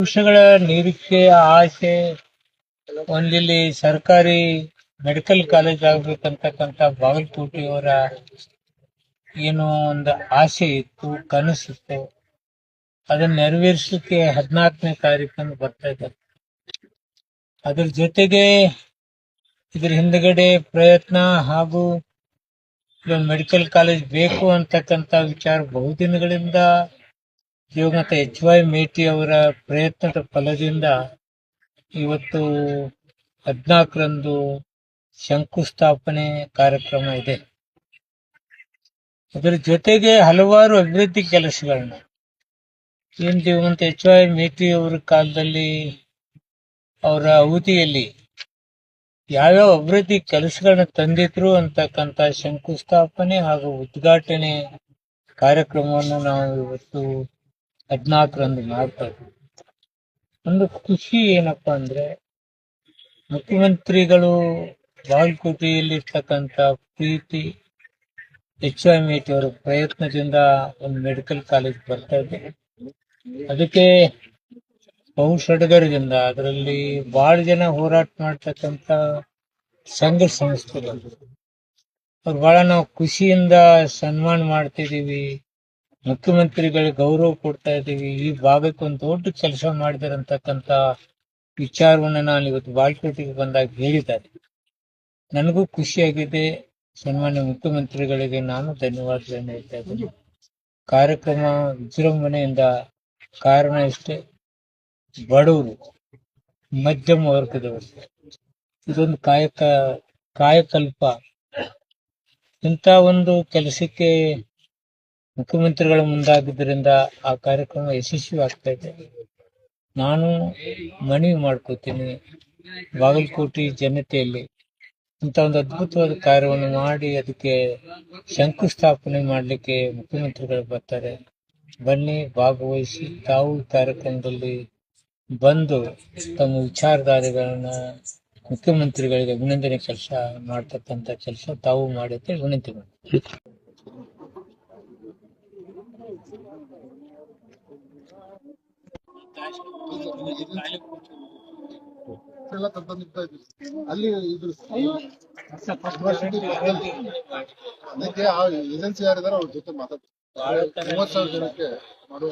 ವರ್ಷಗಳ ನಿರೀಕ್ಷೆ ಆಸೆ ಒಂದಿಲ್ಲಿ ಸರ್ಕಾರಿ ಮೆಡಿಕಲ್ ಕಾಲೇಜ್ ಆಗ್ಬೇಕಂತಕ್ಕಂತ ಬಾಗಲಕೋಟೆಯವರ ಏನು ಒಂದು ಆಸೆ ಇತ್ತು, ಕನಸಿತ್ತು. ಅದನ್ನ ನೆರವೇರಿಸಲಿಕ್ಕೆ 14ನೇ ತಾರೀಕನ್ನು ಬರ್ತಾ ಇದ್ದಾರೆ. ಅದ್ರ ಜೊತೆಗೆ ಇದ್ರ ಹಿಂದ್ಗಡೆ ಪ್ರಯತ್ನ ಹಾಗೂ ಮೆಡಿಕಲ್ ಕಾಲೇಜ್ ಬೇಕು ಅಂತಕ್ಕಂತ ವಿಚಾರ ಬಹುದಿನಗಳಿಂದ ದಿವಂಗತ HY ಮೇಟಿ ಅವರ ಪ್ರಯತ್ನದ ಫಲದಿಂದ ಇವತ್ತು 14ರಂದು ಶಂಕುಸ್ಥಾಪನೆ ಕಾರ್ಯಕ್ರಮ ಇದೆ. ಅದರ ಜೊತೆಗೆ ಹಲವಾರು ಅಭಿವೃದ್ಧಿ ಕೆಲಸಗಳನ್ನ ಏನ್ ದಿವಂಗತ HY ಮೇಟಿ ಅವರ ಕಾಲದಲ್ಲಿ ಅವರ ಅವಧಿಯಲ್ಲಿ ಯಾವ್ಯಾವ ಅಭಿವೃದ್ಧಿ ಕೆಲಸಗಳನ್ನ ತಂದಿದ್ರು ಅಂತಕ್ಕಂತ ಶಂಕುಸ್ಥಾಪನೆ ಹಾಗೂ ಉದ್ಘಾಟನೆ ಕಾರ್ಯಕ್ರಮವನ್ನು ನಾವು ಇವತ್ತು 14ರಂದು ಮಾಡ್ತಾ ಇದ್ದೀವಿ. ಒಂದು ಖುಷಿ ಏನಪ್ಪಾ ಅಂದ್ರೆ ಮುಖ್ಯಮಂತ್ರಿಗಳು ಬಾಗಲಕೋಟೆಯಲ್ಲಿರ್ತಕ್ಕಂಥ ಪ್ರೀತಿ HY ಮೇಟಿ ಅವರ ಪ್ರಯತ್ನದಿಂದ ಒಂದು ಮೆಡಿಕಲ್ ಕಾಲೇಜ್ ಬರ್ತಾ ಇದೆ. ಅದಕ್ಕೆ ಬಹುಸಡಗರದಿಂದ ಅದರಲ್ಲಿ ಬಹಳ ಜನ ಹೋರಾಟ ಮಾಡ್ತಕ್ಕಂಥ ಸಂಘ ಸಂಸ್ಥೆಗಳು ಅವ್ರು ಬಹಳ ನಾವು ಖುಷಿಯಿಂದ ಸನ್ಮಾನ ಮಾಡ್ತಿದೀವಿ, ಮುಖ್ಯಮಂತ್ರಿಗಳಿಗೆ ಗೌರವ ಕೊಡ್ತಾ ಇದ್ದೀವಿ, ಈ ಭಾಗಕ್ಕೆ ಒಂದು ದೊಡ್ಡ ಕೆಲಸ ಮಾಡಿದಾರೆ ಅಂತಕ್ಕಂಥ ವಿಚಾರವನ್ನ ನಾನು ಇವತ್ತು ಬಾಗಲಕೋಟೆಗೆ ಬಂದಾಗ ಹೇಳಿದ್ದಾರೆ. ನನಗೂ ಖುಷಿಯಾಗಿದೆ. ಸನ್ಮಾನ್ಯ ಮುಖ್ಯಮಂತ್ರಿಗಳಿಗೆ ನಾನು ಧನ್ಯವಾದಗಳನ್ನು ಹೇಳ್ತಾ ಇದ್ದೀನಿ. ಕಾರ್ಯಕ್ರಮ ವಿಜೃಂಭಣೆಯಿಂದ ಕಾರಣ ಇಷ್ಟೇ, ಬಡವರು, ಮಧ್ಯಮ ವರ್ಗದವರು ಇದೊಂದು ಕಾಯಕಲ್ಪ. ಇಂಥ ಒಂದು ಕೆಲಸಕ್ಕೆ ಮುಖ್ಯಮಂತ್ರಿಗಳು ಮುಂದಾಗಿದ್ದರಿಂದ ಆ ಕಾರ್ಯಕ್ರಮ ಯಶಸ್ವಿ ಆಗ್ತಾ ಇದೆ. ನಾನು ಮನವಿ ಮಾಡ್ಕೋತೀನಿ ಬಾಗಲಕೋಟೆ ಜನತೆಯಲ್ಲಿ ಇಂಥ ಒಂದು ಅದ್ಭುತವಾದ ಕಾರ್ಯವನ್ನು ಮಾಡಿ ಅದಕ್ಕೆ ಶಂಕುಸ್ಥಾಪನೆ ಮಾಡಲಿಕ್ಕೆ ಮುಖ್ಯಮಂತ್ರಿಗಳು ಬರ್ತಾರೆ. ಬನ್ನಿ, ಭಾಗವಹಿಸಿ. ತಾವು ಈ ಕಾರ್ಯಕ್ರಮದಲ್ಲಿ ಬಂದು ತಮ್ಮ ವಿಚಾರಧಾರೆಗಳನ್ನ ಮುಖ್ಯಮಂತ್ರಿಗಳಿಗೆ ಅಭಿನಂದನೆ ಕೆಲಸ ಮಾಡ್ತಕ್ಕಂಥ ಕೆಲಸ ತಾವು ಮಾಡುತ್ತೆ ವಿನಂತಿ ಮಾಡಿ. ಅಲ್ಲಿ ಅದಕ್ಕೆ ಆ ಏಜೆನ್ಸಿ ಯಾರಿದಾರೆ ಅವ್ರ ಜೊತೆ ಮಾತಾಡ್ತಾರೆ. 30,000 ಜನಕ್ಕೆ ಮಾಡುವ